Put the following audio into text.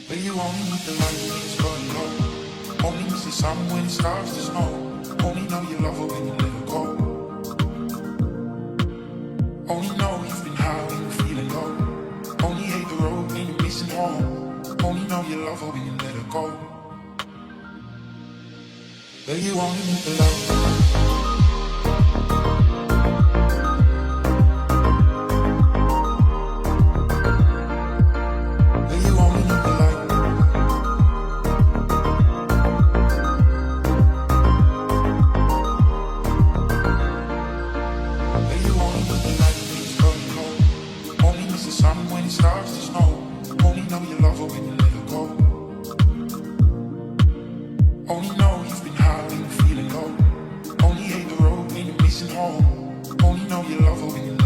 But you only need the light when it's burning low. Only miss the sun when it starts to snow. Only know you love her when you let her go. Only know you've been high when you're feeling low. Only hate the road when you're missing home. Only know you love her when you let her go. But you only need the light. Only know you love her when you